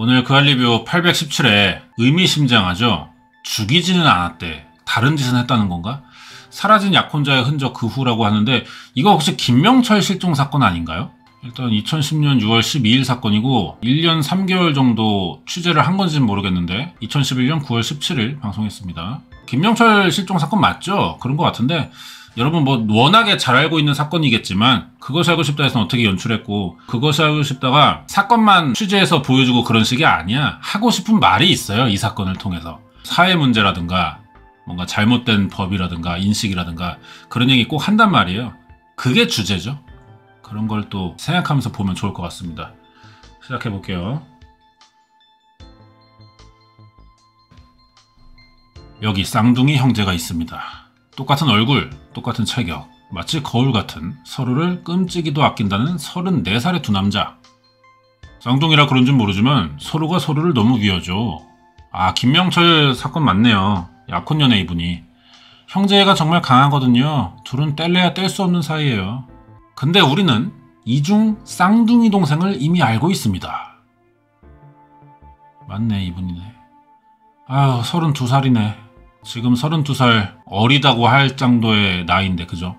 오늘 그할 리뷰 817회 의미심장하죠. 죽이지는 않았대. 다른 짓은 했다는 건가? 사라진 약혼자의 흔적 그 후라고 하는데 이거 혹시 김명철 실종 사건 아닌가요? 일단 2010년 6월 12일 사건이고 1년 3개월 정도 취재를 한 건지는 모르겠는데 2011년 9월 17일 방송했습니다. 김명철 실종 사건 맞죠? 그런 것 같은데 여러분 뭐 워낙에 잘 알고 있는 사건이겠지만 그것이 알고 싶다에서는 어떻게 연출했고 그것이 알고 싶다가 사건만 취재해서 보여주고 그런 식이 아니야. 하고 싶은 말이 있어요. 이 사건을 통해서. 사회 문제라든가 뭔가 잘못된 법이라든가 인식이라든가 그런 얘기 꼭 한단 말이에요. 그게 주제죠. 그런 걸 또 생각하면서 보면 좋을 것 같습니다. 시작해 볼게요. 여기 쌍둥이 형제가 있습니다. 똑같은 얼굴, 똑같은 체격, 마치 거울 같은 서로를 끔찍이도 아낀다는 34살의 두 남자. 쌍둥이라 그런진 모르지만 서로가 서로를 너무 위하죠. 아, 김명철 사건 맞네요. 약혼연애 이분이. 형제애가 정말 강하거든요. 둘은 뗄래야 뗄 수 없는 사이예요. 근데 우리는 이중 쌍둥이 동생을 이미 알고 있습니다. 맞네, 이분이네. 아유, 32살이네. 지금 32살 어리다고 할 정도의 나이인데 그죠?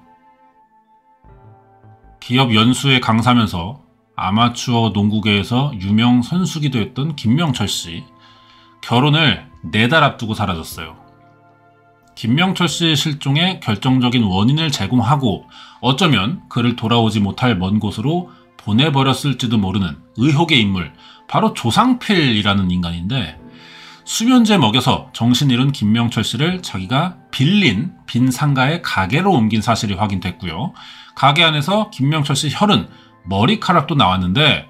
기업 연수에 강사면서 아마추어 농구계에서 유명 선수기도 했던 김명철 씨. 결혼을 4달 앞두고 사라졌어요. 김명철 씨의 실종에 결정적인 원인을 제공하고 어쩌면 그를 돌아오지 못할 먼 곳으로 보내버렸을지도 모르는 의혹의 인물, 바로 조상필이라는 인간인데 수면제 먹여서 정신 잃은 김명철 씨를 자기가 빌린 빈 상가의 가게로 옮긴 사실이 확인됐고요. 가게 안에서 김명철 씨 혈흔, 머리카락도 나왔는데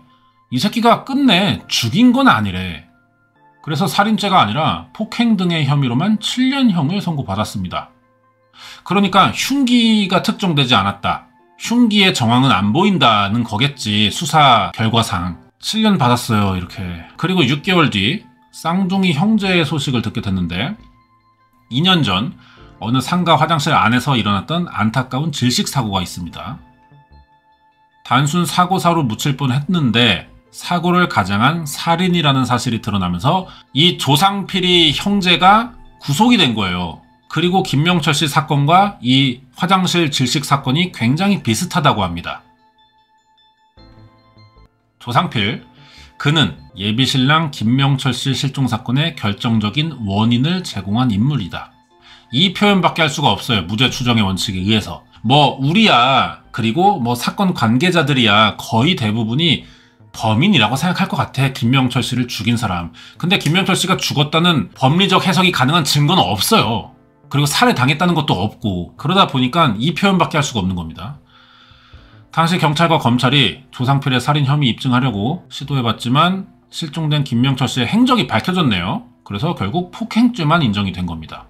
이 새끼가 끝내 죽인 건 아니래. 그래서 살인죄가 아니라 폭행 등의 혐의로만 7년형을 선고받았습니다. 그러니까 흉기가 특정되지 않았다. 흉기의 정황은 안 보인다는 거겠지. 수사 결과상. 7년 받았어요. 이렇게. 그리고 6개월 뒤 쌍둥이 형제의 소식을 듣게 됐는데 2년 전 어느 상가 화장실 안에서 일어났던 안타까운 질식사고가 있습니다. 단순 사고사로 묻힐 뻔했는데 사고를 가장한 살인이라는 사실이 드러나면서 이 조상필이 형제가 구속이 된 거예요. 그리고 김명철 씨 사건과 이 화장실 질식 사건이 굉장히 비슷하다고 합니다. 조상필, 그는 예비신랑 김명철 씨 실종 사건의 결정적인 원인을 제공한 인물이다. 이 표현밖에 할 수가 없어요. 무죄 추정의 원칙에 의해서. 우리야, 그리고 사건 관계자들이야 거의 대부분이 범인이라고 생각할 것 같아. 김명철 씨를 죽인 사람. 근데 김명철 씨가 죽었다는 법리적 해석이 가능한 증거는 없어요. 그리고 살해당했다는 것도 없고. 그러다 보니까 이 표현밖에 할 수가 없는 겁니다. 당시 경찰과 검찰이 조상필의 살인 혐의 입증하려고 시도해봤지만 실종된 김명철 씨의 행적이 밝혀졌네요. 그래서 결국 폭행죄만 인정이 된 겁니다.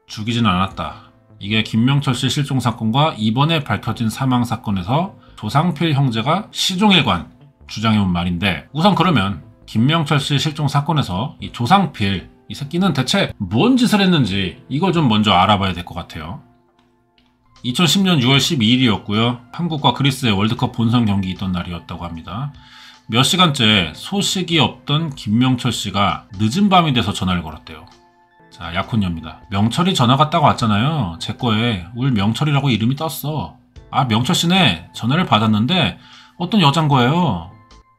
죽이진 않았다. 이게 김명철 씨 실종 사건과 이번에 밝혀진 사망 사건에서 조상필 형제가 시종일관 주장해온 말인데 우선 그러면 김명철 씨 실종 사건에서 이 조상필, 이 새끼는 대체 뭔 짓을 했는지 이걸 좀 먼저 알아봐야 될 것 같아요. 2010년 6월 12일이었고요. 한국과 그리스의 월드컵 본선 경기 있던 날이었다고 합니다. 몇 시간째 소식이 없던 김명철 씨가 늦은 밤이 돼서 전화를 걸었대요. 자, 약혼녀입니다. 명철이 전화가 딱 왔잖아요. 제 거에 울 명철이라고 이름이 떴어. 아, 명철 씨네. 전화를 받았는데 어떤 여잔 거예요.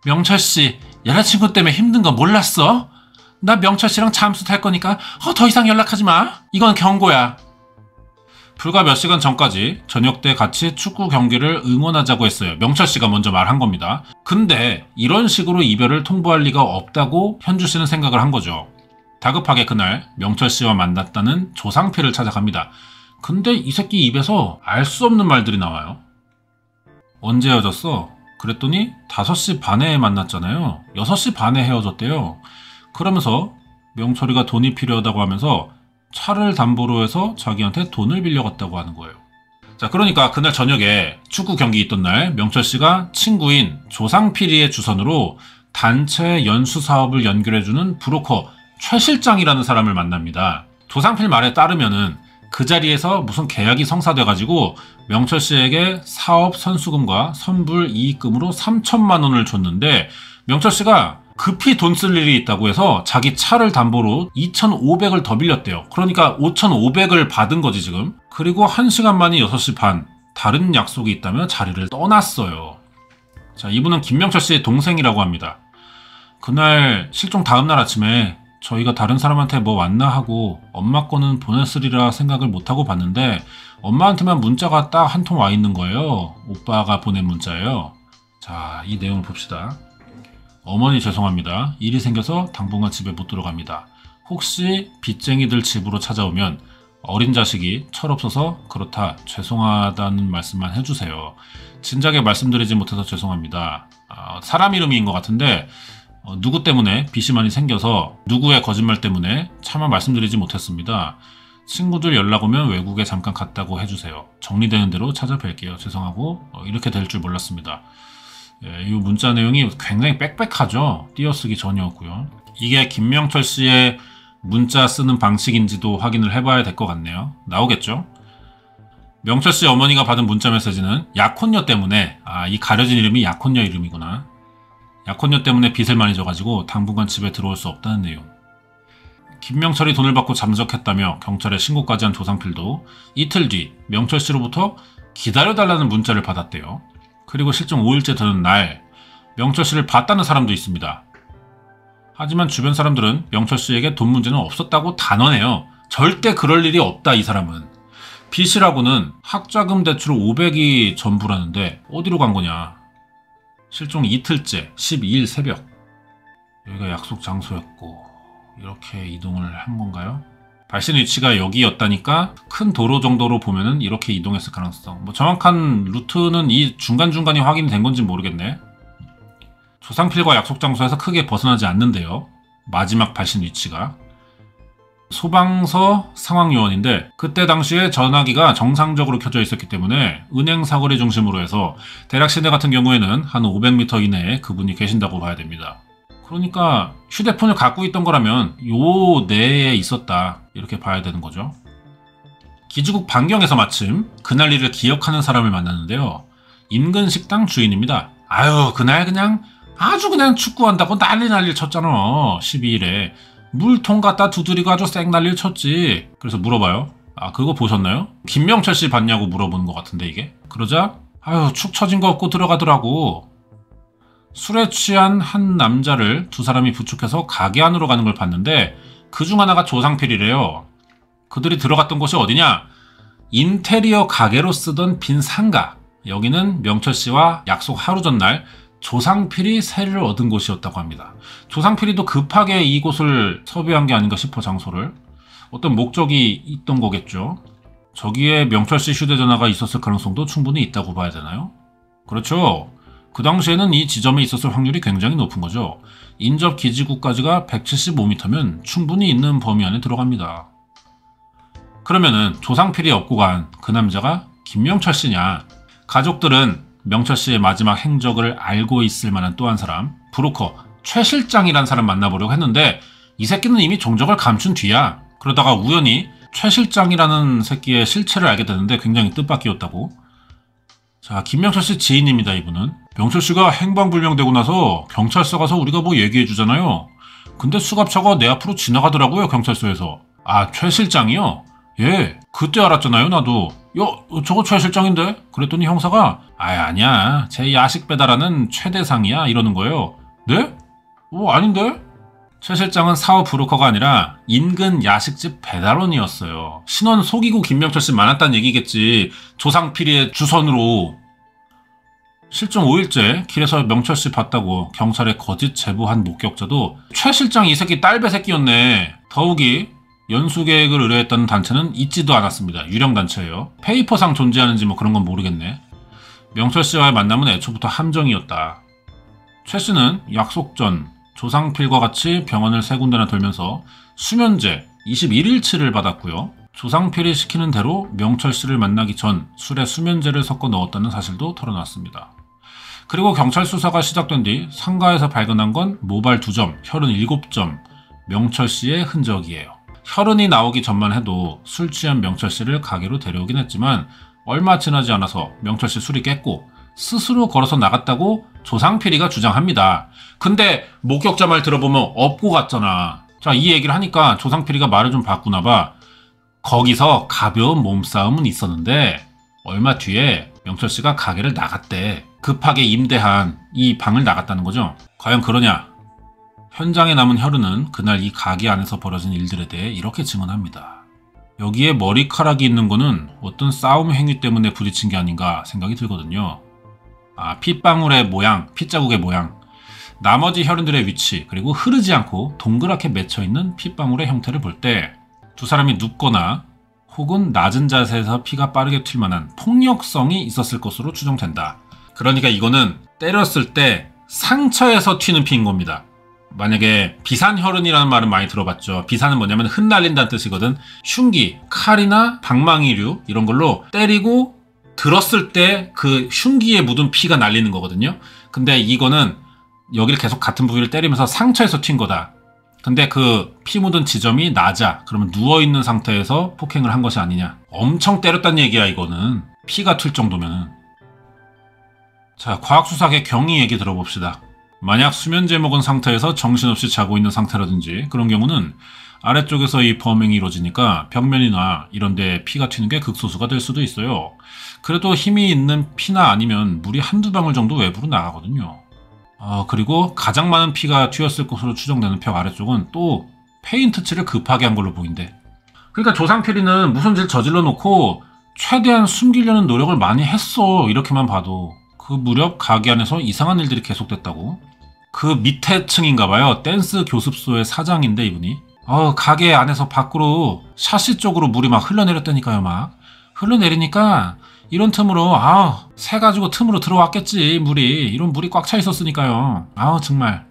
명철 씨, 여자친구 때문에 힘든 거 몰랐어? 나 명철 씨랑 잠수 탈 거니까 더 이상 연락하지 마. 이건 경고야. 불과 몇 시간 전까지 저녁 때 같이 축구 경기를 응원하자고 했어요. 명철 씨가 먼저 말한 겁니다. 근데 이런 식으로 이별을 통보할 리가 없다고 현주 씨는 생각을 한 거죠. 다급하게 그날 명철 씨와 만났다는 조상필을 찾아갑니다. 근데 이 새끼 입에서 알 수 없는 말들이 나와요. 언제 헤어졌어? 그랬더니 5시 반에 만났잖아요. 6시 반에 헤어졌대요. 그러면서 명철이가 돈이 필요하다고 하면서 차를 담보로 해서 자기한테 돈을 빌려갔다고 하는 거예요. 자, 그러니까 그날 저녁에 축구 경기 있던 날 명철 씨가 친구인 조상필이의 주선으로 단체 연수 사업을 연결해주는 브로커 최 실장이라는 사람을 만납니다. 조상필 말에 따르면은 그 자리에서 무슨 계약이 성사돼가지고 명철 씨에게 사업 선수금과 선불 이익금으로 3천만 원을 줬는데 명철 씨가 급히 돈 쓸 일이 있다고 해서 자기 차를 담보로 2,500을 더 빌렸대요. 그러니까 5,500을 받은 거지 지금. 그리고 1시간 만에 6시 반 다른 약속이 있다며 자리를 떠났어요. 자, 이분은 김명철 씨의 동생이라고 합니다. 그날 실종 다음날 아침에 저희가 다른 사람한테 뭐 왔나 하고 엄마 거는 보냈으리라 생각을 못하고 봤는데 엄마한테만 문자가 딱 한 통 와 있는 거예요. 오빠가 보낸 문자예요. 자, 이 내용을 봅시다. 어머니 죄송합니다. 일이 생겨서 당분간 집에 못 들어갑니다. 혹시 빚쟁이들 집으로 찾아오면 어린 자식이 철없어서 그렇다 죄송하다는 말씀만 해주세요. 진작에 말씀드리지 못해서 죄송합니다. 사람 이름인 것 같은데 누구 때문에 빚이 많이 생겨서 누구의 거짓말 때문에 차마 말씀드리지 못했습니다. 친구들 연락 오면 외국에 잠깐 갔다고 해주세요. 정리되는 대로 찾아뵐게요. 죄송하고 이렇게 될 줄 몰랐습니다. 예, 이 문자 내용이 굉장히 빽빽하죠. 띄어쓰기 전이었고요. 이게 김명철 씨의 문자 쓰는 방식인지도 확인을 해봐야 될 것 같네요. 나오겠죠? 명철 씨 어머니가 받은 문자 메시지는 약혼녀 때문에 이 가려진 이름이 약혼녀 이름이구나. 약혼녀 때문에 빚을 많이 져가지고 당분간 집에 들어올 수 없다는 내용. 김명철이 돈을 받고 잠적했다며 경찰에 신고까지 한 조상필도 이틀 뒤 명철 씨로부터 기다려달라는 문자를 받았대요. 그리고 실종 5일째 되는 날 명철 씨를 봤다는 사람도 있습니다. 하지만 주변 사람들은 명철 씨에게 돈 문제는 없었다고 단언해요. 절대 그럴 일이 없다 이 사람은. 빚이라고는 학자금 대출 500이 전부라는데 어디로 간 거냐. 실종 이틀째 12일 새벽. 여기가 약속 장소였고 이렇게 이동을 한 건가요? 발신 위치가 여기였다니까 큰 도로 정도로 보면은 이렇게 이동했을 가능성. 뭐 정확한 루트는 이 중간중간이 확인이 된 건지 모르겠네. 조상필과 약속 장소에서 크게 벗어나지 않는데요. 마지막 발신 위치가. 소방서 상황요원인데 그때 당시에 전화기가 정상적으로 켜져 있었기 때문에 은행 사거리 중심으로 해서 대략 시내 같은 경우에는 한 500m 이내에 그분이 계신다고 봐야 됩니다. 그러니까 휴대폰을 갖고 있던 거라면 요 내에 있었다 이렇게 봐야 되는 거죠. 기지국 반경에서 마침 그날 일을 기억하는 사람을 만났는데요. 인근 식당 주인입니다. 아유 그날 그냥 아주 그냥 축구한다고 난리를 쳤잖아. 12일에 물통 갖다 두드리고 아주 쌩난리를 쳤지. 그래서 물어봐요. 그거 보셨나요? 김명철 씨 봤냐고 물어보는 것 같은데 이게. 그러자 아유 축 처진 거 없고 들어가더라고. 술에 취한 한 남자를 두 사람이 부축해서 가게 안으로 가는 걸 봤는데 그중 하나가 조상필이래요. 그들이 들어갔던 곳이 어디냐? 인테리어 가게로 쓰던 빈 상가. 여기는 명철 씨와 약속 하루 전날 조상필이 세를 얻은 곳이었다고 합니다. 조상필이도 급하게 이곳을 섭외한 게 아닌가 싶어 장소를. 어떤 목적이 있던 거겠죠. 저기에 명철 씨 휴대전화가 있었을 가능성도 충분히 있다고 봐야 되나요? 그렇죠. 그 당시에는 이 지점에 있었을 확률이 굉장히 높은 거죠. 인접 기지국까지가 175m면 충분히 있는 범위 안에 들어갑니다. 그러면은 조상필이 업고 간 그 남자가 김명철 씨냐? 가족들은 명철 씨의 마지막 행적을 알고 있을 만한 또 한 사람, 브로커 최 실장이란 사람 만나보려고 했는데 이 새끼는 이미 종적을 감춘 뒤야. 그러다가 우연히 최 실장이라는 새끼의 실체를 알게 되는데 굉장히 뜻밖이었다고. 자, 김명철 씨 지인입니다, 이분은. 명철 씨가 행방불명되고 나서 경찰서 가서 우리가 뭐 얘기해 주잖아요. 근데 수갑차가 내 앞으로 지나가더라고요, 경찰서에서. 최 실장이요? 예, 그때 알았잖아요, 나도. 저거 최 실장인데? 그랬더니 형사가 아니야, 제 야식 배달하는 최 대상이야 이러는 거예요. 네? 아닌데? 최 실장은 사업 브로커가 아니라 인근 야식집 배달원이었어요. 신원 속이고 김명철 씨 많았다는 얘기겠지. 조상필이의 주선으로. 실종 5일째 길에서 명철 씨 봤다고 경찰에 거짓 제보한 목격자도 최 실장 이 새끼 딸배 새끼였네. 더욱이 연수계획을 의뢰했다는 단체는 있지도 않았습니다. 유령단체예요. 페이퍼상 존재하는지 뭐 그런 건 모르겠네. 명철 씨와의 만남은 애초부터 함정이었다. 최 씨는 약속 전 조상필과 같이 병원을 3군데나 돌면서 수면제 21일치를 받았고요. 조상필이 시키는 대로 명철 씨를 만나기 전 술에 수면제를 섞어 넣었다는 사실도 털어놨습니다. 그리고 경찰 수사가 시작된 뒤 상가에서 발견한 건 모발 2점, 혈흔 7점, 명철 씨의 흔적이에요. 혈흔이 나오기 전만 해도 술 취한 명철 씨를 가게로 데려오긴 했지만 얼마 지나지 않아서 명철 씨 술이 깼고 스스로 걸어서 나갔다고 조상필이가 주장합니다. 근데 목격자 말 들어보면 없고 갔잖아. 자, 이 얘기를 하니까 조상필이가 말을 좀 바꾸나 봐. 거기서 가벼운 몸싸움은 있었는데 얼마 뒤에 명철 씨가 가게를 나갔대. 급하게 임대한 이 방을 나갔다는 거죠. 과연 그러냐? 현장에 남은 혈흔은 그날 이 가게 안에서 벌어진 일들에 대해 이렇게 증언합니다. 여기에 머리카락이 있는 거는 어떤 싸움 행위 때문에 부딪힌 게 아닌가 생각이 들거든요. 핏방울의 모양, 핏자국의 모양, 나머지 혈흔들의 위치, 그리고 흐르지 않고 동그랗게 맺혀있는 핏방울의 형태를 볼 때 두 사람이 눕거나 혹은 낮은 자세에서 피가 빠르게 튈 만한 폭력성이 있었을 것으로 추정된다. 그러니까 이거는 때렸을 때 상처에서 튀는 피인 겁니다. 만약에 비산혈흔이라는 말은 많이 들어봤죠. 비산은 뭐냐면 흩날린다는 뜻이거든. 흉기, 칼이나 방망이류 이런 걸로 때리고 들었을 때 그 흉기에 묻은 피가 날리는 거거든요. 근데 이거는 여기를 계속 같은 부위를 때리면서 상처에서 튄 거다. 근데 그 피 묻은 지점이 낮아. 그러면 누워있는 상태에서 폭행을 한 것이 아니냐. 엄청 때렸다는 얘기야 이거는. 피가 튈 정도면은. 자, 과학수사계 경위 얘기 들어봅시다. 만약 수면제 먹은 상태에서 정신없이 자고 있는 상태라든지 그런 경우는 아래쪽에서 이 범행이 이루어지니까 벽면이나 이런 데 피가 튀는 게 극소수가 될 수도 있어요. 그래도 힘이 있는 피나 아니면 물이 한두 방울 정도 외부로 나가거든요. 그리고 가장 많은 피가 튀었을 것으로 추정되는 벽 아래쪽은 또 페인트 칠을 급하게 한 걸로 보인대. 그러니까 조상필이는 무슨 짓을 저질러 놓고 최대한 숨기려는 노력을 많이 했어. 이렇게만 봐도. 그 무렵 가게 안에서 이상한 일들이 계속됐다고. 그 밑에 층인가 봐요. 댄스 교습소의 사장인데 이분이. 가게 안에서 밖으로 샤시 쪽으로 물이 막 흘러내렸다니까요. 막 흘러내리니까 이런 틈으로 새 가지고 틈으로 들어왔겠지. 물이. 이런 물이 꽉 차 있었으니까요. 정말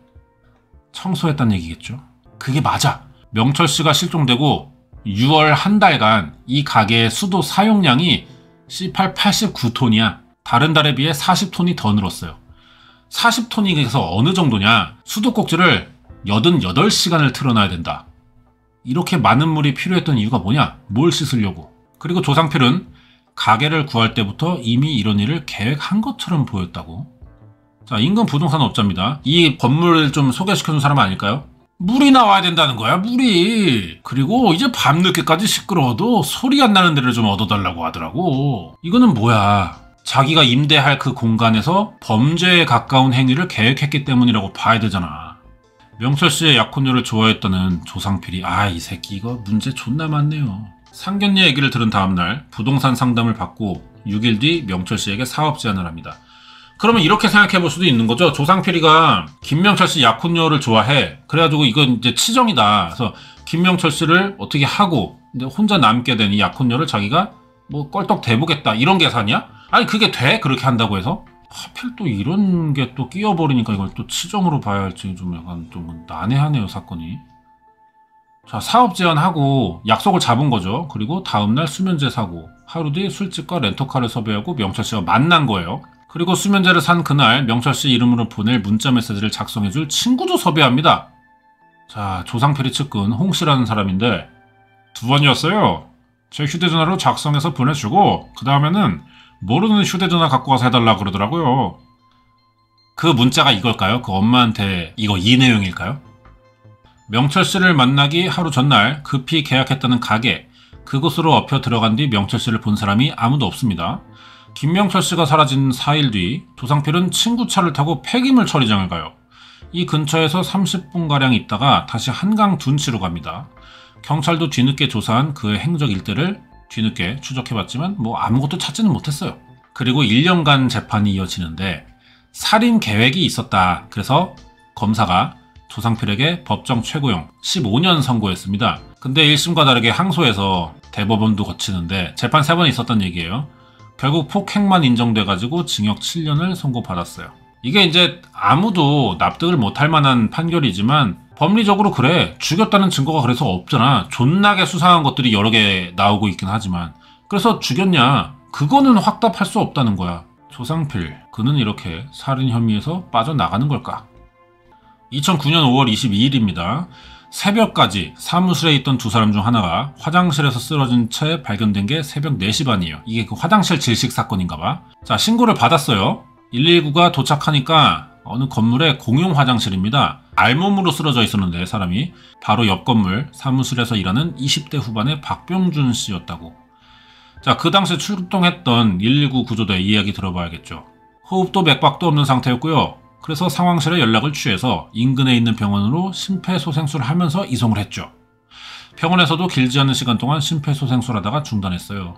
청소했단 얘기겠죠. 그게 맞아. 명철 씨가 실종되고 6월 한 달간 이 가게의 수도 사용량이 C8 89톤이야. 다른 달에 비해 40톤이 더 늘었어요. 40톤이 어느 정도냐. 수도꼭지를 88시간을 틀어놔야 된다. 이렇게 많은 물이 필요했던 이유가 뭐냐? 뭘 씻으려고. 그리고 조상필은 가게를 구할 때부터 이미 이런 일을 계획한 것처럼 보였다고. 자, 인근 부동산 업자입니다. 이 건물을 좀 소개시켜준 사람 아닐까요? 물이 나와야 된다는 거야, 물이. 그리고 이제 밤늦게까지 시끄러워도 소리 안 나는 데를 좀 얻어달라고 하더라고. 이거는 뭐야? 자기가 임대할 그 공간에서 범죄에 가까운 행위를 계획했기 때문이라고 봐야 되잖아. 명철 씨의 약혼녀를 좋아했다는 조상필이 이 새끼 이거 문제 존나 많네요. 상견례 얘기를 들은 다음날 부동산 상담을 받고 6일 뒤 명철 씨에게 사업 제안을 합니다. 그러면 이렇게 생각해 볼 수도 있는 거죠. 조상필이가 김명철 씨 약혼녀를 좋아해. 그래가지고 이건 이제 치정이다. 그래서 김명철 씨를 어떻게 하고 이제 혼자 남게 된 이 약혼녀를 자기가 뭐 껄떡 대보겠다. 이런 계산이야? 아니 그게 돼? 그렇게 한다고 해서? 하필 또 이런 게 또 끼어버리니까 이걸 또 치정으로 봐야 할지 좀 약간 좀 난해하네요, 사건이. 자, 사업 제안하고 약속을 잡은 거죠. 그리고 다음날 수면제 사고, 하루 뒤 술집과 렌터카를 섭외하고 명철 씨가 만난 거예요. 그리고 수면제를 산 그날 명철 씨 이름으로 보낼 문자 메시지를 작성해줄 친구도 섭외합니다. 자, 조상필이 측근 홍 씨라는 사람인데 2번이었어요. 제 휴대전화로 작성해서 보내주고 그 다음에는 모르는 휴대전화 갖고 와서 해달라 그러더라고요. 그 문자가 이걸까요? 그 엄마한테 이 내용일까요? 명철 씨를 만나기 하루 전날 급히 계약했다는 가게, 그곳으로 엎혀 들어간 뒤 명철 씨를 본 사람이 아무도 없습니다. 김명철 씨가 사라진 4일 뒤 조상필은 친구 차를 타고 폐기물 처리장을 가요. 이 근처에서 30분가량 있다가 다시 한강 둔치로 갑니다. 경찰도 뒤늦게 조사한 그의 행적 일대를 뒤늦게 추적해봤지만 뭐 아무것도 찾지는 못했어요. 그리고 1년간 재판이 이어지는데 살인 계획이 있었다. 그래서 검사가 조상필에게 법정 최고형 15년 선고했습니다. 근데 1심과 다르게 항소해서 대법원도 거치는데 재판 3번 있었단 얘기예요. 결국 폭행만 인정돼가지고 징역 7년을 선고받았어요. 이게 이제 아무도 납득을 못할 만한 판결이지만 법리적으로 그래. 죽였다는 증거가 그래서 없잖아. 존나게 수상한 것들이 여러 개 나오고 있긴 하지만 그래서 죽였냐? 그거는 확답할 수 없다는 거야. 조상필, 그는 이렇게 살인 혐의에서 빠져나가는 걸까? 2009년 5월 22일입니다. 새벽까지 사무실에 있던 두 사람 중 하나가 화장실에서 쓰러진 채 발견된 게 새벽 4시 반이에요. 이게 그 화장실 질식 사건인가 봐. 자, 신고를 받았어요. 119가 도착하니까 어느 건물의 공용 화장실입니다. 알몸으로 쓰러져 있었는데 사람이 바로 옆 건물 사무실에서 일하는 20대 후반의 박병준 씨였다고. 자, 그 당시 출동했던 119 구조대 이야기 들어봐야겠죠. 호흡도 맥박도 없는 상태였고요. 그래서 상황실에 연락을 취해서 인근에 있는 병원으로 심폐소생술을 하면서 이송을 했죠. 병원에서도 길지 않은 시간 동안 심폐소생술하다가 중단했어요.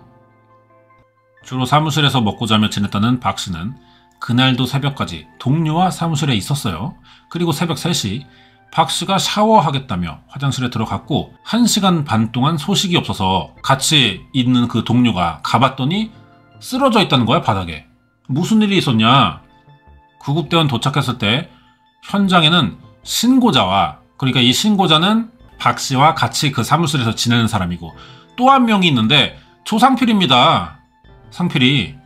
주로 사무실에서 먹고 자며 지냈다는 박 씨는 그날도 새벽까지 동료와 사무실에 있었어요. 그리고 새벽 3시 박 씨가 샤워하겠다며 화장실에 들어갔고 1시간 반 동안 소식이 없어서 같이 있는 그 동료가 가봤더니 쓰러져 있다는 거야, 바닥에. 무슨 일이 있었냐? 구급대원 도착했을 때 현장에는 신고자와, 그러니까 이 신고자는 박 씨와 같이 그 사무실에서 지내는 사람이고 또 한 명이 있는데 조상필입니다. 상필이.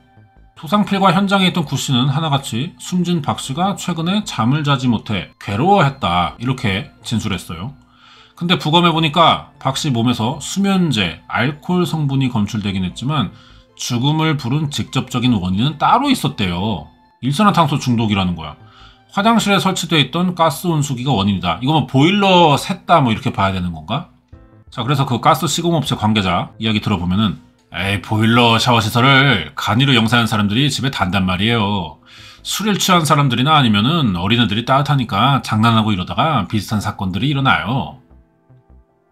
조상필과 현장에 있던 구 씨는 하나같이 숨진 박 씨가 최근에 잠을 자지 못해 괴로워했다, 이렇게 진술했어요. 근데 부검해보니까 박 씨 몸에서 수면제, 알코올 성분이 검출되긴 했지만 죽음을 부른 직접적인 원인은 따로 있었대요. 일산화탄소 중독이라는 거야. 화장실에 설치되어 있던 가스 온수기가 원인이다. 이거 뭐 보일러 샜다 뭐 이렇게 봐야 되는 건가? 자, 그래서 그 가스 시공업체 관계자 이야기 들어보면은 에이, 보일러 샤워 시설을 간이로 영사한 사람들이 집에 단단 말이에요. 술에 취한 사람들이나 아니면은 어린애들이 따뜻하니까 장난하고 이러다가 비슷한 사건들이 일어나요.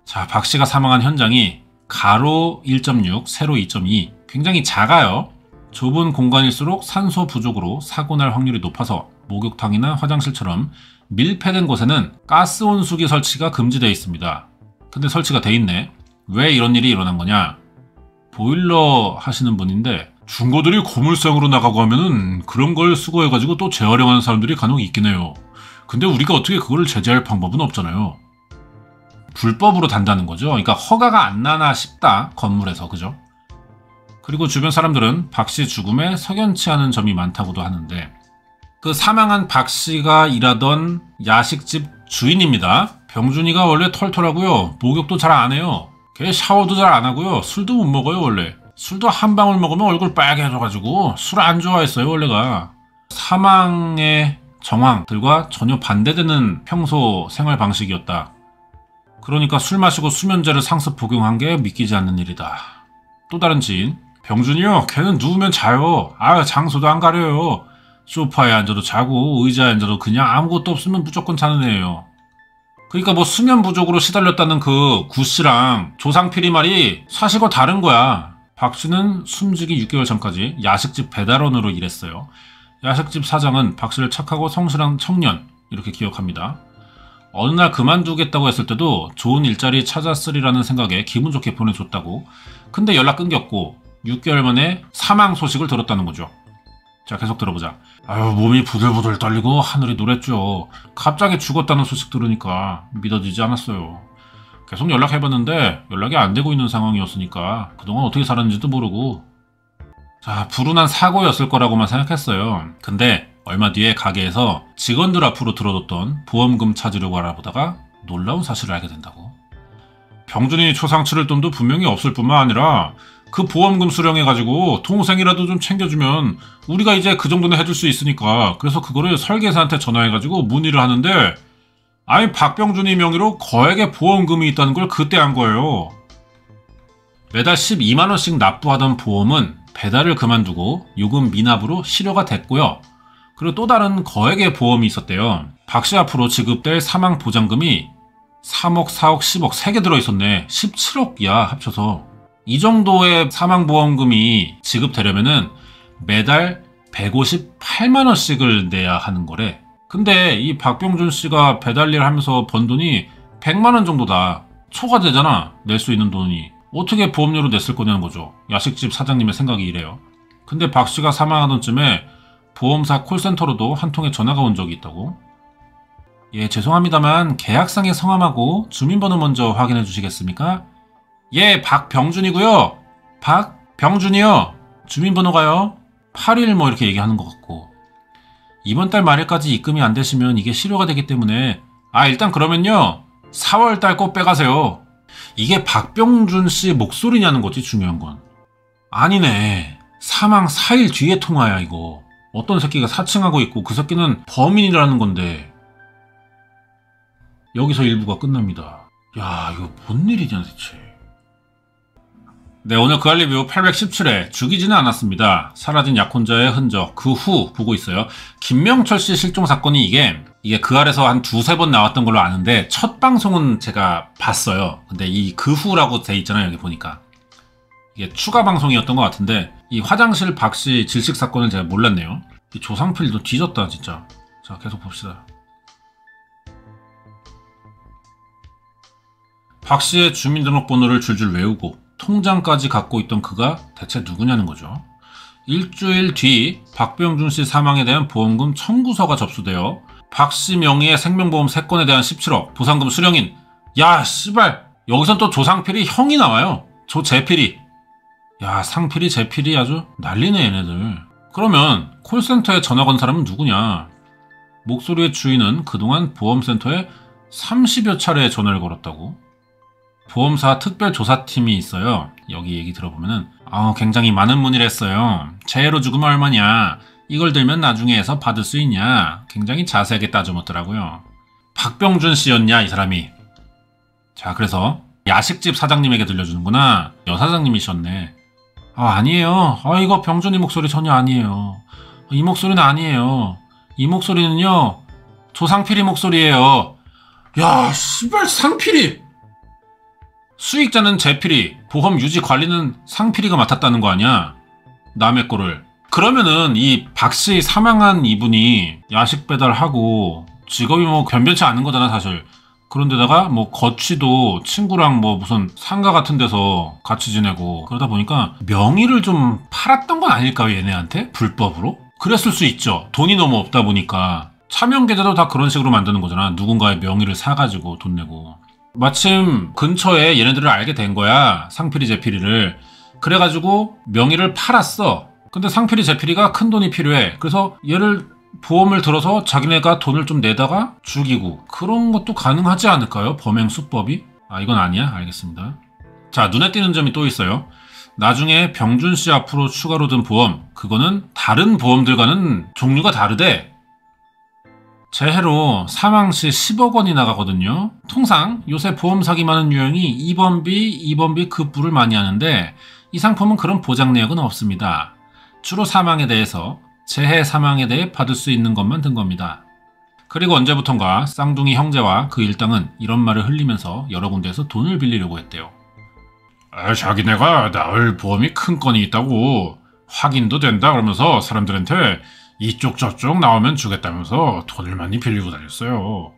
자, 박 씨가 사망한 현장이 가로 1.6, 세로 2.2, 굉장히 작아요. 좁은 공간일수록 산소 부족으로 사고 날 확률이 높아서 목욕탕이나 화장실처럼 밀폐된 곳에는 가스 온수기 설치가 금지되어 있습니다. 근데 설치가 돼 있네. 왜 이런 일이 일어난 거냐? 보일러 하시는 분인데 중고들이 고물상으로 나가고 하면은 그런 걸 수거해가지고 또 재활용하는 사람들이 간혹 있긴 해요. 근데 우리가 어떻게 그거를 제재할 방법은 없잖아요. 불법으로 단다는 거죠. 그러니까 허가가 안 나나 싶다, 건물에서. 그죠? 그리고 주변 사람들은 박 씨 죽음에 석연치 않은 점이 많다고도 하는데, 그 사망한 박 씨가 일하던 야식집 주인입니다. 병준이가 원래 털털하고요. 목욕도 잘 안 해요. 걔 샤워도 잘 안 하고요. 술도 못 먹어요, 원래. 술도 한 방울 먹으면 얼굴 빨개져가지고 술 안 좋아했어요, 원래가. 사망의 정황들과 전혀 반대되는 평소 생활 방식이었다. 그러니까 술 마시고 수면제를 상습 복용한 게 믿기지 않는 일이다. 또 다른 지인, 병준이요, 걔는 누우면 자요. 장소도 안 가려요. 소파에 앉아도 자고 의자에 앉아도 그냥 아무것도 없으면 무조건 자는 애예요. 그러니까 뭐 수면 부족으로 시달렸다는 그 구 씨랑 조상필이 말이 사실과 다른 거야. 박 씨는 숨지기 6개월 전까지 야식집 배달원으로 일했어요. 야식집 사장은 박 씨를 착하고 성실한 청년, 이렇게 기억합니다. 어느 날 그만두겠다고 했을 때도 좋은 일자리 찾았으리라는 생각에 기분 좋게 보내줬다고. 근데 연락 끊겼고 6개월 만에 사망 소식을 들었다는 거죠. 자, 계속 들어보자. 몸이 부들부들 떨리고 하늘이 노랬죠. 갑자기 죽었다는 소식 들으니까 믿어지지 않았어요. 계속 연락해봤는데 연락이 안 되고 있는 상황이었으니까 그동안 어떻게 살았는지도 모르고, 자, 불운한 사고였을 거라고만 생각했어요. 근데 얼마 뒤에 가게에서 직원들 앞으로 들어뒀던 보험금 찾으려고 알아보다가 놀라운 사실을 알게 된다고. 병준이 초상 치를 돈도 분명히 없을 뿐만 아니라 그 보험금 수령해가지고 동생이라도 좀 챙겨주면 우리가 이제 그 정도는 해줄 수 있으니까, 그래서 그거를 설계사한테 전화해가지고 문의를 하는데, 아니 박병준이 명의로 거액의 보험금이 있다는 걸 그때 안 거예요. 매달 12만원씩 납부하던 보험은 배달을 그만두고 요금 미납으로 실효가 됐고요. 그리고 또 다른 거액의 보험이 있었대요. 박 씨 앞으로 지급될 사망 보장금이 3억, 4억, 10억 3개 들어있었네. 17억이야, 합쳐서. 이 정도의 사망보험금이 지급되려면은 매달 158만원씩을 내야 하는 거래. 근데 이 박병준 씨가 배달 일 하면서 번 돈이 100만원 정도다. 초과되잖아, 낼 수 있는 돈이. 어떻게 보험료로 냈을 거냐는 거죠. 야식집 사장님의 생각이 이래요. 근데 박 씨가 사망하던 쯤에 보험사 콜센터로도 한 통의 전화가 온 적이 있다고. 예, 죄송합니다만 계약상의 성함하고 주민번호 먼저 확인해 주시겠습니까? 예, 박병준이고요. 박병준이요. 주민번호가요. 8일 뭐 이렇게 얘기하는 것 같고. 이번 달 말일까지 입금이 안 되시면 이게 실효가 되기 때문에 일단 그러면요 4월 달 거 빼가세요. 이게 박병준 씨 목소리냐는 거지, 중요한 건. 아니네. 사망 4일 뒤에 통화야, 이거. 어떤 새끼가 사칭하고 있고 그 새끼는 범인이라는 건데 여기서 일부가 끝납니다. 야, 이거 뭔 일이냐 대체. 네, 오늘 그할 리뷰 817회 죽이지는 않았습니다. 사라진 약혼자의 흔적 그 후 보고 있어요. 김명철 씨 실종 사건이 이게 그 아래서 한 두세 번 나왔던 걸로 아는데 첫 방송은 제가 봤어요. 근데 이 그 후라고 돼 있잖아요. 여기 보니까 이게 추가 방송이었던 것 같은데 이 화장실 박 씨 질식 사건을 제가 몰랐네요. 이 조상필도 뒤졌다 진짜. 자, 계속 봅시다. 박 씨의 주민등록번호를 줄줄 외우고 통장까지 갖고 있던 그가 대체 누구냐는 거죠. 일주일 뒤 박병준 씨 사망에 대한 보험금 청구서가 접수되어 박 씨 명의의 생명보험 3건에 대한 17억 보상금 수령인. 야 씨발, 여기선 또 조상필이 형이 나와요. 조재필이. 야, 상필이 재필이 아주 난리네 얘네들. 그러면 콜센터에 전화 건 사람은 누구냐. 목소리의 주인은 그동안 보험센터에 30여 차례 전화를 걸었다고. 보험사 특별조사팀이 있어요. 여기 얘기 들어보면은 굉장히 많은 문의를 했어요. 재해로 죽으면 얼마냐, 이걸 들면 나중에 해서 받을 수 있냐, 굉장히 자세하게 따져묻더라고요. 박병준 씨였냐 이 사람이. 자, 그래서 야식집 사장님에게 들려주는구나. 여사장님이셨네. 아니에요. 이거 병준이 목소리 전혀 아니에요. 이 목소리는 아니에요. 이 목소리는요 조상필이 목소리예요. 야 씨발, 상필이. 수익자는 재필이, 보험 유지 관리는 상필이가 맡았다는 거 아니야? 남의 거를. 그러면은 이 박씨 사망한 이분이 야식 배달하고 직업이 뭐 변변치 않은 거잖아 사실. 그런데다가 뭐 거취도 친구랑 뭐 무슨 상가 같은 데서 같이 지내고 그러다 보니까 명의를 좀 팔았던 건 아닐까요 얘네한테? 불법으로? 그랬을 수 있죠. 돈이 너무 없다 보니까. 차명 계좌도 다 그런 식으로 만드는 거잖아. 누군가의 명의를 사가지고 돈 내고. 마침 근처에 얘네들을 알게 된 거야. 상필이 재필이를. 그래가지고 명의를 팔았어. 근데 상필이 재필이가 큰 돈이 필요해. 그래서 얘를 보험을 들어서 자기네가 돈을 좀 내다가 죽이고, 그런 것도 가능하지 않을까요? 범행 수법이? 이건 아니야? 알겠습니다. 자, 눈에 띄는 점이 또 있어요. 나중에 병준 씨 앞으로 추가로 든 보험, 그거는 다른 보험들과는 종류가 다르대. 재해로 사망 시 10억 원이 나가거든요. 통상 요새 보험 사기 많은 유형이 2번비 급부를 많이 하는데 이 상품은 그런 보장 내역은 없습니다. 주로 사망에 대해서, 재해 사망에 대해 받을 수 있는 것만 든 겁니다. 그리고 언제부턴가 쌍둥이 형제와 그 일당은 이런 말을 흘리면서 여러 군데에서 돈을 빌리려고 했대요. 자기네가 나을 보험이 큰 건이 있다고 확인도 된다 그러면서 사람들한테 이쪽 저쪽 나오면 주겠다면서 돈을 많이 빌리고 다녔어요.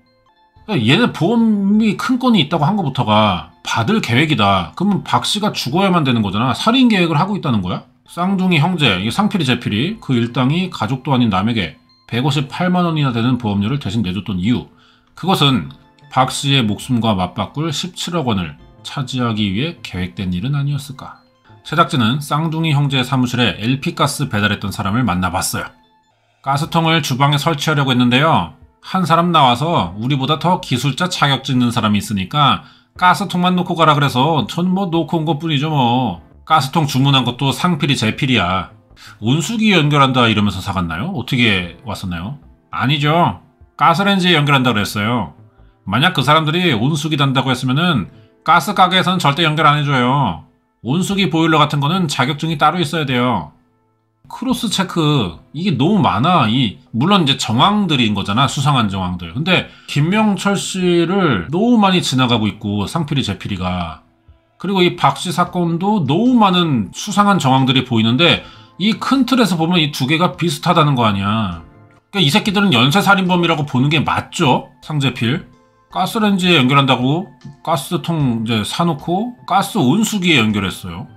그러니까 얘네 보험이 큰 건이 있다고 한 것부터가 받을 계획이다. 그러면 박 씨가 죽어야만 되는 거잖아. 살인 계획을 하고 있다는 거야? 쌍둥이 형제, 상필이 재필이 그 일당이 가족도 아닌 남에게 158만 원이나 되는 보험료를 대신 내줬던 이유, 그것은 박 씨의 목숨과 맞바꿀 17억 원을 차지하기 위해 계획된 일은 아니었을까. 제작진은 쌍둥이 형제의 사무실에 LP가스 배달했던 사람을 만나봤어요. 가스통을 주방에 설치하려고 했는데요. 한 사람 나와서 우리보다 더 기술자 자격증 있는 사람이 있으니까 가스통만 놓고 가라 그래서 전 뭐 놓고 온 것뿐이죠 뭐. 가스통 주문한 것도 상필이 재필이야. 온수기 연결한다 이러면서 사갔나요? 어떻게 왔었나요? 아니죠. 가스레인지에 연결한다 그랬어요. 만약 그 사람들이 온수기 단다고 했으면은 가스 가게에서는 절대 연결 안 해줘요. 온수기 보일러 같은 거는 자격증이 따로 있어야 돼요. 크로스 체크, 이게 너무 많아. 물론 이제 정황들인 거잖아. 수상한 정황들. 근데 김명철 씨를 너무 많이 지나가고 있고, 상필이 재필이가. 그리고 이 박 씨 사건도 너무 많은 수상한 정황들이 보이는데 이 큰 틀에서 보면 이 두 개가 비슷하다는 거 아니야. 그러니까 이 새끼들은 연쇄살인범이라고 보는 게 맞죠? 상재필. 가스레인지에 연결한다고 가스통 이제 사놓고 가스 온수기에 연결했어요.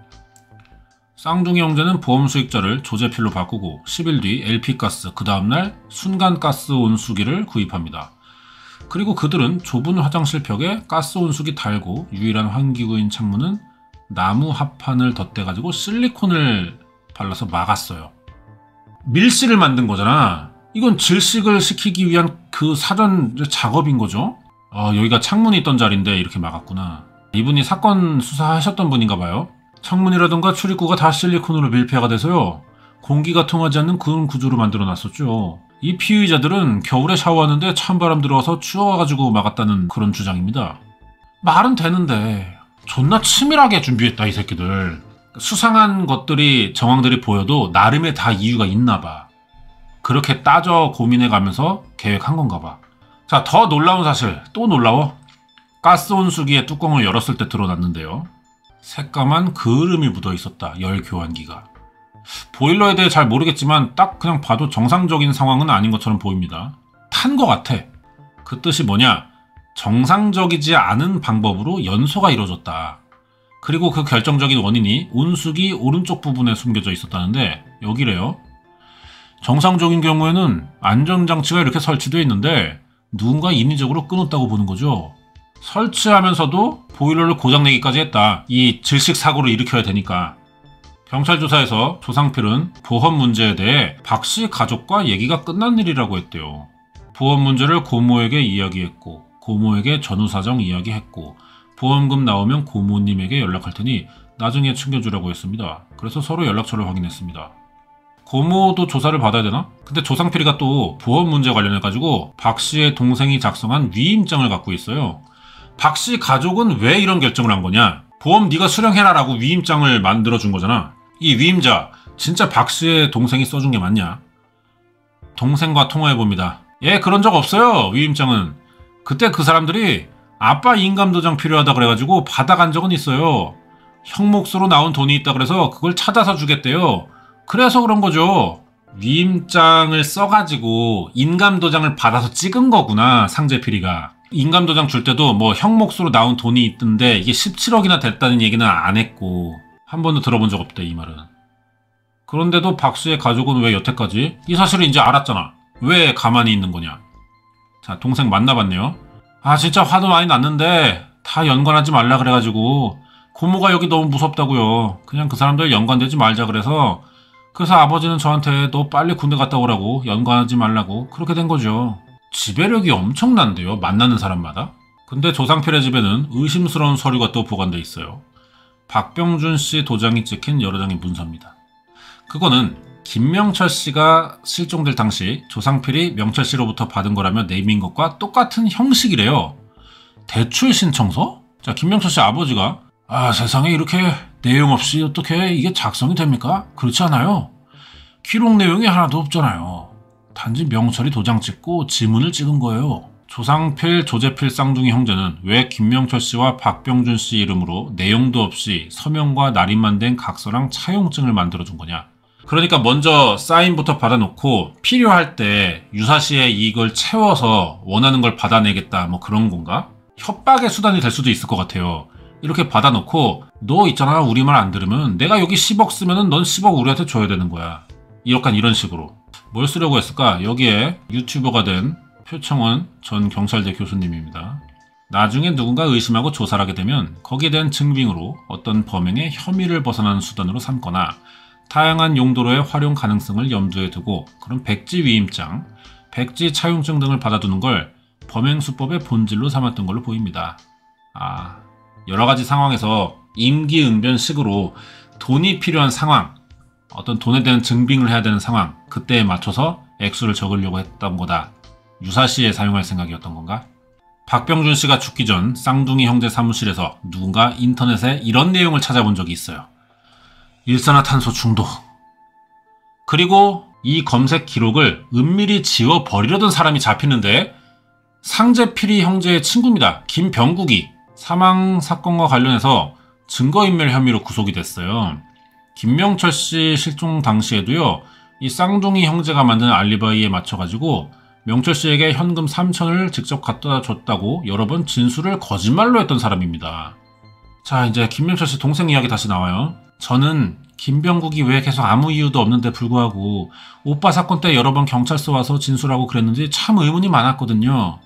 쌍둥이 형제는 보험 수익자를 조재필로 바꾸고 10일 뒤 LP가스, 그 다음날 순간가스 온수기를 구입합니다. 그리고 그들은 좁은 화장실 벽에 가스 온수기 달고 유일한 환기구인 창문은 나무 합판을 덧대가지고 실리콘을 발라서 막았어요. 밀실을 만든 거잖아. 이건 질식을 시키기 위한 그 사전 작업인 거죠. 여기가 창문이 있던 자리인데 이렇게 막았구나. 이분이 사건 수사하셨던 분인가 봐요. 창문이라든가 출입구가 다 실리콘으로 밀폐가 돼서요. 공기가 통하지 않는 그런 구조로 만들어 놨었죠. 이 피의자들은 겨울에 샤워하는데 찬바람 들어와서 추워가지고 막았다는 그런 주장입니다. 말은 되는데 존나 치밀하게 준비했다 이 새끼들. 수상한 것들이 정황들이 보여도 나름의 다 이유가 있나 봐. 그렇게 따져 고민해가면서 계획한 건가 봐. 자, 더 놀라운 사실, 또 놀라워. 가스 온수기의 뚜껑을 열었을 때 드러났는데요. 새까만 그을음이 묻어 있었다. 열 교환기가. 보일러에 대해 잘 모르겠지만 딱 그냥 봐도 정상적인 상황은 아닌 것처럼 보입니다. 탄 것 같아. 그 뜻이 뭐냐? 정상적이지 않은 방법으로 연소가 이루어졌다. 그리고 그 결정적인 원인이 온수기 오른쪽 부분에 숨겨져 있었다는데 여기래요. 정상적인 경우에는 안전장치가 이렇게 설치되어 있는데 누군가 인위적으로 끊었다고 보는 거죠. 설치하면서도 보일러를 고장내기까지 했다. 이 질식사고를 일으켜야 되니까. 경찰 조사에서 조상필은 보험 문제에 대해 박 씨 가족과 얘기가 끝난 일이라고 했대요. 보험 문제를 고모에게 이야기했고 고모에게 전후사정 이야기했고 보험금 나오면 고모님에게 연락할 테니 나중에 챙겨주라고 했습니다. 그래서 서로 연락처를 확인했습니다. 고모도 조사를 받아야 되나? 근데 조상필이가 또 보험 문제 관련해가지고 박 씨의 동생이 작성한 위임장을 갖고 있어요. 박 씨 가족은 왜 이런 결정을 한 거냐? 보험 네가 수령해라 라고 위임장을 만들어준 거잖아. 이 위임자 진짜 박 씨의 동생이 써준 게 맞냐? 동생과 통화해봅니다. 예, 그런 적 없어요. 위임장은. 그때 그 사람들이 아빠 인감도장 필요하다 그래가지고 받아간 적은 있어요. 형 몫으로 나온 돈이 있다 그래서 그걸 찾아서 주겠대요. 그래서 그런 거죠. 위임장을 써가지고 인감도장을 받아서 찍은 거구나, 상재필이가. 인감도장 줄 때도 뭐 형 몫으로 나온 돈이 있던데 이게 17억이나 됐다는 얘기는 안 했고 한 번도 들어본 적 없대, 이 말은. 그런데도 박 씨의 가족은 왜 여태까지 이 사실을 이제 알았잖아. 왜 가만히 있는 거냐. 자, 동생 만나봤네요. 아, 진짜 화도 많이 났는데 다 연관하지 말라 그래가지고 고모가 여기 너무 무섭다고요. 그냥 그 사람들 연관되지 말자 그래서 아버지는 저한테 너 빨리 군대 갔다 오라고, 연관하지 말라고 그렇게 된 거죠. 지배력이 엄청난데요, 만나는 사람마다. 근데 조상필의 집에는 의심스러운 서류가 또 보관돼 있어요. 박병준 씨 도장이 찍힌 여러 장의 문서입니다. 그거는 김명철 씨가 실종될 당시 조상필이 명철 씨로부터 받은 거라며 내민 것과 똑같은 형식이래요. 대출 신청서? 자, 김명철 씨 아버지가 세상에 이렇게 내용 없이 어떻게 이게 작성이 됩니까? 그렇지 않아요. 기록 내용이 하나도 없잖아요. 단지 명철이 도장 찍고 지문을 찍은 거예요. 조상필, 조재필 쌍둥이 형제는 왜 김명철 씨와 박병준 씨 이름으로 내용도 없이 서명과 날인만 된 각서랑 차용증을 만들어준 거냐. 그러니까 먼저 사인부터 받아놓고 필요할 때 유사시에 이걸 채워서 원하는 걸 받아내겠다, 뭐 그런 건가? 협박의 수단이 될 수도 있을 것 같아요. 이렇게 받아놓고 너 있잖아, 우리 말 안 들으면 내가 여기 10억 쓰면은 넌 10억 우리한테 줘야 되는 거야. 약간 이런 식으로. 뭘 쓰려고 했을까? 여기에 유튜버가 된 표창원 전 경찰대 교수님입니다. 나중에 누군가 의심하고 조사를 하게 되면 거기에 대한 증빙으로 어떤 범행의 혐의를 벗어나는 수단으로 삼거나 다양한 용도로의 활용 가능성을 염두에 두고 그런 백지 위임장, 백지 차용증 등을 받아두는 걸 범행수법의 본질로 삼았던 걸로 보입니다. 여러 가지 상황에서 임기응변식으로 돈이 필요한 상황, 어떤 돈에 대한 증빙을 해야 되는 상황, 그때에 맞춰서 액수를 적으려고 했던 거다. 유사시에 사용할 생각이었던 건가? 박병준 씨가 죽기 전 쌍둥이 형제 사무실에서 누군가 인터넷에 이런 내용을 찾아본 적이 있어요. 일산화탄소 중독. 그리고 이 검색 기록을 은밀히 지워버리려던 사람이 잡히는데 상재필이 형제의 친구입니다. 김병국이 사망 사건과 관련해서 증거인멸 혐의로 구속이 됐어요. 김명철 씨 실종 당시에도요, 이 쌍둥이 형제가 만든 알리바이에 맞춰가지고 명철 씨에게 현금 3천을 직접 갖다 줬다고 여러 번 진술을 거짓말로 했던 사람입니다. 자, 이제 김명철 씨 동생 이야기 다시 나와요. 저는 김병국이 왜 계속 아무 이유도 없는데 불구하고 오빠 사건 때 여러 번 경찰서 와서 진술하고 그랬는지 참 의문이 많았거든요.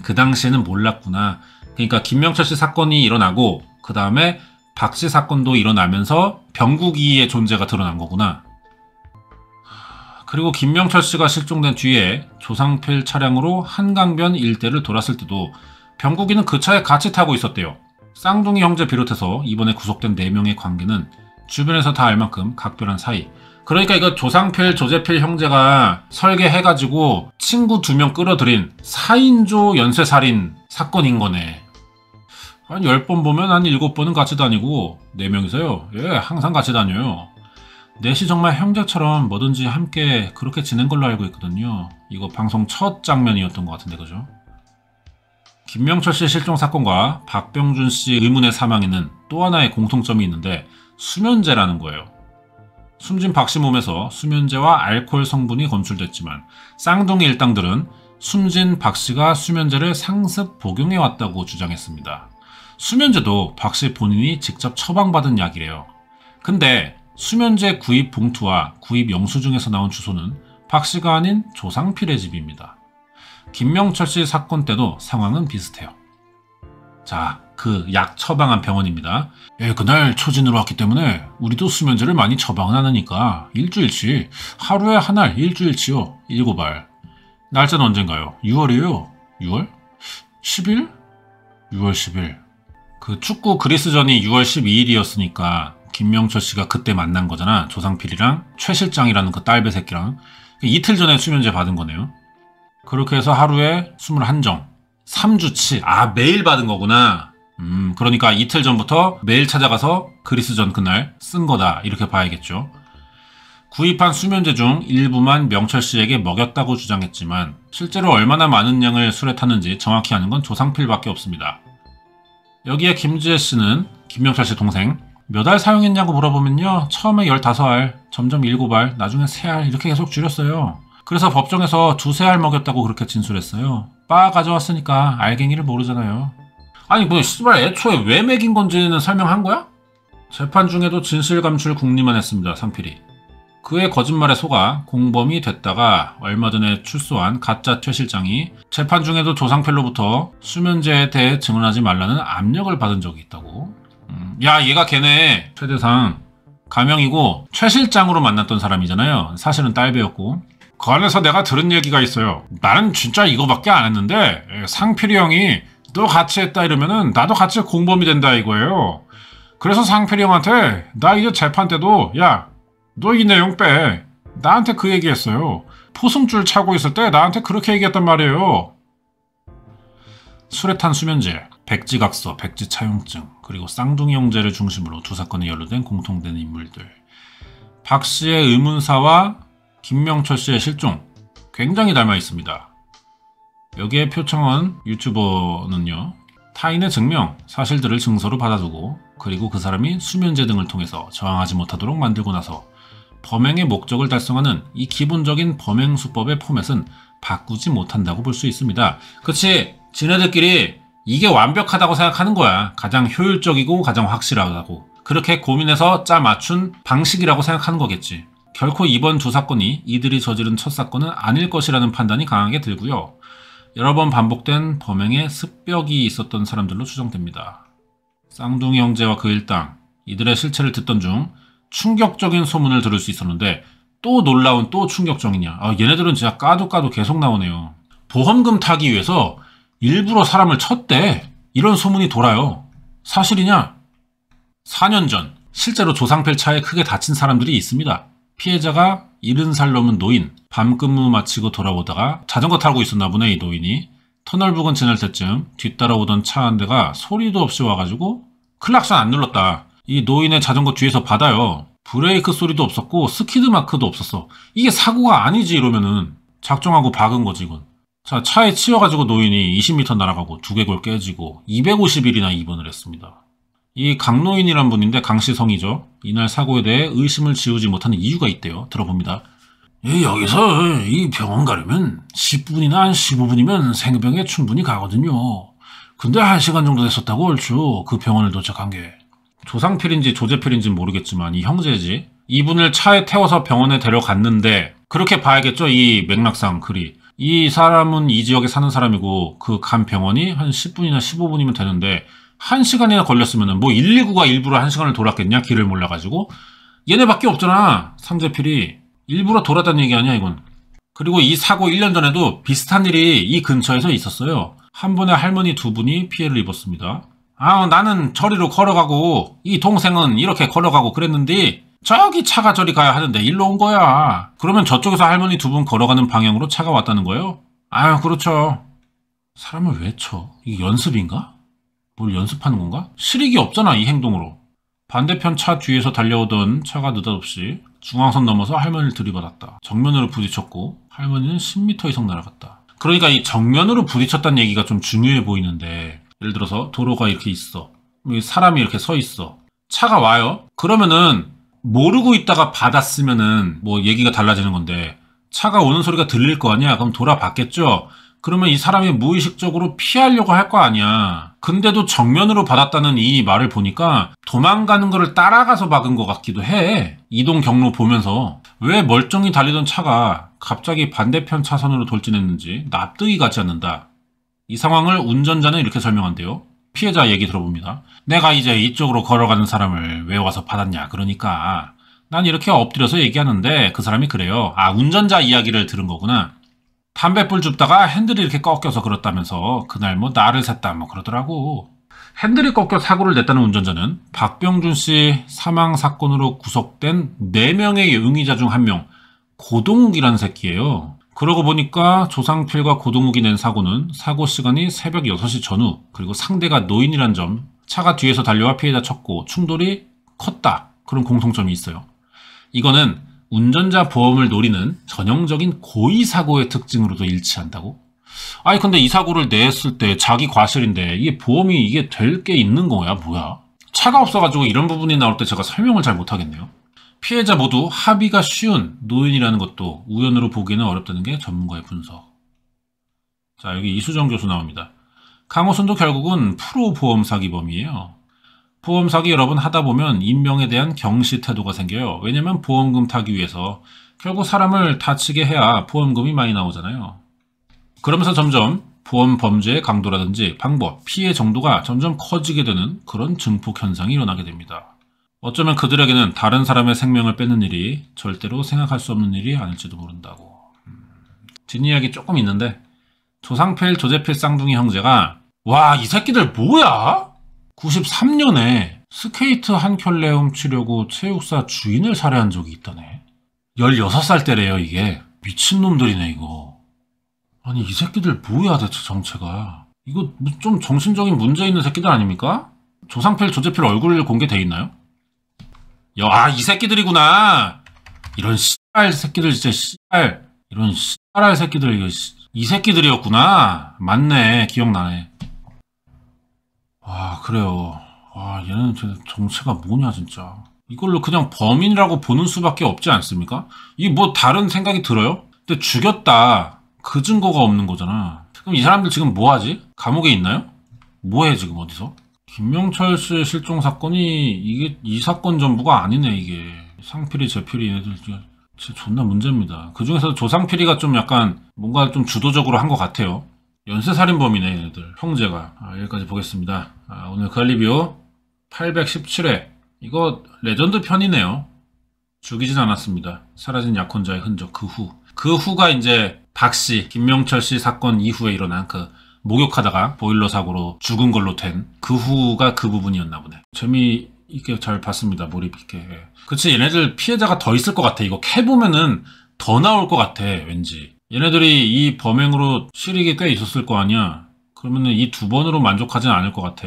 그 당시에는 몰랐구나. 그러니까 김명철 씨 사건이 일어나고 그 다음에 박 씨 사건도 일어나면서 병국이의 존재가 드러난 거구나. 그리고 김명철 씨가 실종된 뒤에 조상필 차량으로 한강변 일대를 돌았을 때도 병국이는 그 차에 같이 타고 있었대요. 쌍둥이 형제 비롯해서 이번에 구속된 4명의 관계는 주변에서 다 알 만큼 각별한 사이, 그러니까 이거 조상필, 조재필 형제가 설계해가지고 친구 2명 끌어들인 4인조 연쇄살인 사건인 거네. 한 10번 보면 한 7번은 같이 다니고 4명이서요. 예, 항상 같이 다녀요. 넷이 정말 형제처럼 뭐든지 함께 그렇게 지낸 걸로 알고 있거든요. 이거 방송 첫 장면이었던 것 같은데, 그죠? 김명철 씨 실종 사건과 박병준 씨 의문의 사망에는 또 하나의 공통점이 있는데 수면제라는 거예요. 숨진 박 씨 몸에서 수면제와 알코올 성분이 검출됐지만 쌍둥이 일당들은 숨진 박 씨가 수면제를 상습 복용해왔다고 주장했습니다. 수면제도 박 씨 본인이 직접 처방받은 약이래요. 근데 수면제 구입 봉투와 구입 영수증에서 나온 주소는 박 씨가 아닌 조상필의 집입니다. 김명철 씨 사건 때도 상황은 비슷해요. 자, 그 약 처방한 병원입니다. 예, 그날 초진으로 왔기 때문에 우리도 수면제를 많이 처방은 하니까 일주일치, 하루에 한 알 일주일치요. 7알. 날짜는 언젠가요? 6월이에요. 6월? 10일? 6월 10일. 그 축구 그리스전이 6월 12일이었으니까 김명철 씨가 그때 만난 거잖아. 조상필이랑 최 실장이라는 그 딸배 새끼랑. 이틀 전에 수면제 받은 거네요. 그렇게 해서 하루에 21정. 3주치. 아, 매일 받은 거구나. 그러니까 이틀 전부터 매일 찾아가서 그리스전 그날 쓴 거다. 이렇게 봐야겠죠. 구입한 수면제 중 일부만 명철 씨에게 먹였다고 주장했지만 실제로 얼마나 많은 양을 술에 탔는지 정확히 아는 건 조상필밖에 없습니다. 여기에 김지혜 씨는 김명철 씨 동생 몇 알 사용했냐고 물어보면요. 처음에 15알, 점점 7알, 나중에 3알 이렇게 계속 줄였어요. 그래서 법정에서 2-3알 먹였다고 그렇게 진술했어요. 빠 가져왔으니까 알갱이를 모르잖아요. 아니 뭐 씨발 애초에 왜 먹인 건지는 설명한 거야? 재판 중에도 진실 감출 궁리만 했습니다. 상필이. 그의 거짓말에 속아 공범이 됐다가 얼마 전에 출소한 가짜 최 실장이 재판 중에도 조상필로부터 수면제에 대해 증언하지 말라는 압력을 받은 적이 있다고. 야, 얘가 걔네 최대상 가명이고 최 실장으로 만났던 사람이잖아요. 사실은 딸배였고. 그 안에서 내가 들은 얘기가 있어요. 나는 진짜 이거밖에 안 했는데 상필이 형이 너 같이 했다 이러면은 나도 같이 공범이 된다 이거예요. 그래서 상필이 형한테 나 이제 재판 때도 야, 너 이 내용 빼. 나한테 그 얘기했어요. 포승줄 차고 있을 때 나한테 그렇게 얘기했단 말이에요. 술에 탄 수면제, 백지각서, 백지차용증, 그리고 쌍둥이 형제를 중심으로 두 사건에 연루된 공통된 인물들. 박 씨의 의문사와 김명철 씨의 실종, 굉장히 닮아 있습니다. 여기에 표창원 유튜버는요. 타인의 증명, 사실들을 증서로 받아두고 그리고 그 사람이 수면제 등을 통해서 저항하지 못하도록 만들고 나서 범행의 목적을 달성하는 이 기본적인 범행 수법의 포맷은 바꾸지 못한다고 볼 수 있습니다. 그치? 지네들끼리 이게 완벽하다고 생각하는 거야. 가장 효율적이고 가장 확실하다고. 그렇게 고민해서 짜 맞춘 방식이라고 생각하는 거겠지. 결코 이번 두 사건이 이들이 저지른 첫 사건은 아닐 것이라는 판단이 강하게 들고요. 여러 번 반복된 범행에 습벽이 있었던 사람들로 추정됩니다. 쌍둥이 형제와 그 일당, 이들의 실체를 듣던 중 충격적인 소문을 들을 수 있었는데 또 놀라운 또 충격적이냐. 얘네들은 진짜 까도 계속 나오네요. 보험금 타기 위해서 일부러 사람을 쳤대. 이런 소문이 돌아요. 사실이냐? 4년 전 실제로 조상필 차에 크게 다친 사람들이 있습니다. 피해자가 70살 넘은 노인, 밤근무 마치고 돌아오다가 자전거 타고 있었나 보네. 이 노인이 터널 부근 지날 때쯤 뒤따라오던 차 한 대가 소리도 없이 와가지고 클락션 안 눌렀다. 이 노인의 자전거 뒤에서 받아요. 브레이크 소리도 없었고 스키드 마크도 없었어. 이게 사고가 아니지 이러면은 작정하고 박은 거지 이건. 자, 차에 치여가지고 노인이 20m 날아가고 두개골 깨지고 250일이나 입원을 했습니다. 이 강노인이란 분인데 강씨 성이죠. 이날 사고에 대해 의심을 지우지 못하는 이유가 있대요. 들어봅니다. 여기서 이 병원 가려면 10분이나 한 15분이면 생병에 충분히 가거든요. 근데 1시간 정도 됐었다고 얼추 그 병원을 도착한 게. 조상필인지 조재필인지는 모르겠지만 이 형제지. 이분을 차에 태워서 병원에 데려갔는데 그렇게 봐야겠죠. 이 맥락상 글이. 이 사람은 이 지역에 사는 사람이고 그 간 병원이 한 10분이나 15분이면 되는데 1시간이나 걸렸으면 뭐 119가 일부러 1시간을 돌았겠냐? 길을 몰라가지고. 얘네밖에 없잖아. 상재필이. 일부러 돌았다는 얘기 아니야 이건. 그리고 이 사고 1년 전에도 비슷한 일이 이 근처에서 있었어요. 한 번에 할머니 2분이 피해를 입었습니다. 나는 저리로 걸어가고 이 동생은 이렇게 걸어가고 그랬는데 저기 차가 저리 가야 하는데 일로 온 거야. 그러면 저쪽에서 할머니 두 분 걸어가는 방향으로 차가 왔다는 거예요? 아유, 그렇죠. 사람을 왜 쳐? 이게 연습인가? 뭘 연습하는 건가? 실익이 없잖아, 이 행동으로. 반대편 차 뒤에서 달려오던 차가 느닷없이 중앙선 넘어서 할머니를 들이받았다. 정면으로 부딪혔고 할머니는 10m 이상 날아갔다. 그러니까 이 정면으로 부딪혔다는 얘기가 좀 중요해 보이는데, 예를 들어서 도로가 이렇게 있어. 사람이 이렇게 서 있어. 차가 와요. 그러면은 모르고 있다가 받았으면은 뭐 얘기가 달라지는 건데, 차가 오는 소리가 들릴 거 아니야? 그럼 돌아봤겠죠? 그러면 이 사람이 무의식적으로 피하려고 할 거 아니야. 근데도 정면으로 받았다는 이 말을 보니까 도망가는 거를 따라가서 박은 것 같기도 해. 이동 경로 보면서. 왜 멀쩡히 달리던 차가 갑자기 반대편 차선으로 돌진했는지 납득이 가지 않는다. 이 상황을 운전자는 이렇게 설명한대요. 피해자 얘기 들어봅니다. 내가 이제 이쪽으로 걸어가는 사람을 왜 와서 받았냐. 그러니까 난 이렇게 엎드려서 얘기하는데 그 사람이 그래요. 아, 운전자 이야기를 들은 거구나. 담뱃불 줍다가 핸들이 이렇게 꺾여서 그렇다면서 그날 뭐 나를 샜다 뭐 그러더라고. 핸들이 꺾여 사고를 냈다는 운전자는 박병준 씨 사망 사건으로 구속된 4명의 용의자 중 1명, 고동욱이라는 새끼예요. 그러고 보니까 조상필과 고동욱이 낸 사고는 사고 시간이 새벽 6시 전후, 그리고 상대가 노인이란 점, 차가 뒤에서 달려와 피해자 쳤고 충돌이 컸다. 그런 공통점이 있어요. 이거는 운전자 보험을 노리는 전형적인 고의사고의 특징으로도 일치한다고? 아니 근데 이 사고를 냈을 때 자기 과실인데 이게 보험이 이게 될 게 있는 거야? 뭐야? 차가 없어가지고 이런 부분이 나올 때 제가 설명을 잘 못하겠네요. 피해자 모두 합의가 쉬운 노인이라는 것도 우연으로 보기에는 어렵다는 게 전문가의 분석. 자, 여기 이수정 교수 나옵니다. 강호순도 결국은 프로 보험 사기범이에요. 보험 사기 여러 번 하다 보면 인명에 대한 경시 태도가 생겨요. 왜냐면 보험금 타기 위해서 결국 사람을 다치게 해야 보험금이 많이 나오잖아요. 그러면서 점점 보험 범죄의 강도라든지 방법, 피해 정도가 점점 커지게 되는 그런 증폭 현상이 일어나게 됩니다. 어쩌면 그들에게는 다른 사람의 생명을 뺏는 일이 절대로 생각할 수 없는 일이 아닐지도 모른다고. 뒷이야기 조금 있는데, 조상필, 조재필 쌍둥이 형제가 와, 이 새끼들 뭐야? 93년에 스케이트 한 켤레 훔치려고 체육사 주인을 살해한 적이 있다네. 16살 때래요, 이게. 미친놈들이네, 이거. 아니, 이 새끼들 뭐야, 대체 정체가. 이거 좀 정신적인 문제 있는 새끼들 아닙니까? 조상필, 조재필 얼굴 공개돼 있나요? 아, 이 새끼들이구나. 이런 씨발 새끼들, 진짜 씨발. 이런 씨발할 새끼들, 이거 이 새끼들이었구나. 맞네, 기억나네. 와, 그래요. 와, 얘는 정체가 뭐냐, 진짜. 이걸로 그냥 범인이라고 보는 수밖에 없지 않습니까? 이게 뭐 다른 생각이 들어요? 근데 죽였다. 그 증거가 없는 거잖아. 그럼 이 사람들 지금 뭐 하지? 감옥에 있나요? 뭐 해, 지금 어디서? 김명철 씨 실종 사건이 이게 이 사건 전부가 아니네, 이게. 상필이, 재필이 얘네들 진짜 존나 문제입니다. 그 중에서 조상필이가 좀 약간 뭔가 좀 주도적으로 한 것 같아요. 연쇄살인범이네, 얘네들. 형제가. 여기까지 보겠습니다. 오늘 그알리비오 817회. 이거 레전드 편이네요. 죽이진 않았습니다. 사라진 약혼자의 흔적, 그 후. 그 후가 이제 박씨, 김명철 씨 사건 이후에 일어난 그 목욕하다가 보일러 사고로 죽은 걸로 된 그 후가 그 부분이었나 보네. 재미있게 잘 봤습니다. 몰입 있게. 그치, 얘네들 피해자가 더 있을 것 같아. 이거 캐보면은 더 나올 것 같아, 왠지. 얘네들이 이 범행으로 실익이 꽤 있었을 거 아니야. 그러면은 이 2번으로 만족하진 않을 것 같아.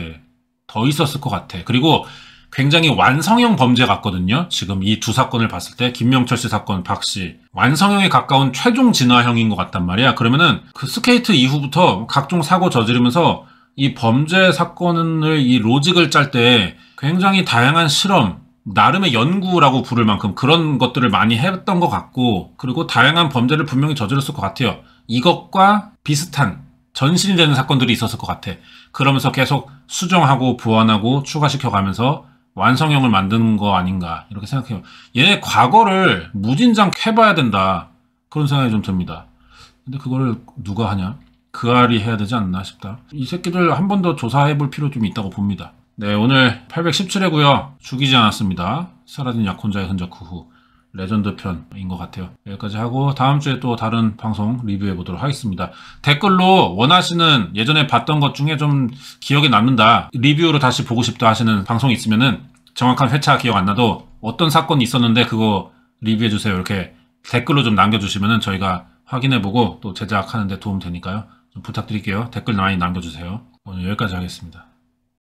더 있었을 것 같아. 그리고 굉장히 완성형 범죄 같거든요. 지금 이 두 사건을 봤을 때 김명철 씨 사건, 박 씨. 완성형에 가까운 최종 진화형인 것 같단 말이야. 그러면은 그 스케이트 이후부터 각종 사고 저지르면서 이 범죄 사건을 이 로직을 짤 때 굉장히 다양한 실험, 나름의 연구라고 부를 만큼 그런 것들을 많이 했던 것 같고, 그리고 다양한 범죄를 분명히 저질렀을 것 같아요. 이것과 비슷한 전신이 되는 사건들이 있었을 것 같아. 그러면서 계속 수정하고 보완하고 추가시켜가면서 완성형을 만드는 거 아닌가 이렇게 생각해요. 얘네 과거를 무진장 캐봐야 된다. 그런 생각이 좀 듭니다. 근데 그거를 누가 하냐? 그알이 해야 되지 않나 싶다. 이 새끼들 한 번 더 조사해볼 필요 좀 있다고 봅니다. 네, 오늘 817회고요. 죽이지 않았습니다. 사라진 약혼자의 흔적 그 후. 레전드 편인 것 같아요. 여기까지 하고 다음 주에 또 다른 방송 리뷰해 보도록 하겠습니다. 댓글로 원하시는 예전에 봤던 것 중에 좀 기억에 남는다, 리뷰로 다시 보고 싶다 하시는 방송 있으면은 정확한 회차 기억 안 나도 어떤 사건이 있었는데 그거 리뷰해주세요. 이렇게 댓글로 좀 남겨주시면 저희가 확인해보고 또 제작하는 데 도움 되니까요. 좀 부탁드릴게요. 댓글 많이 남겨주세요. 오늘 여기까지 하겠습니다.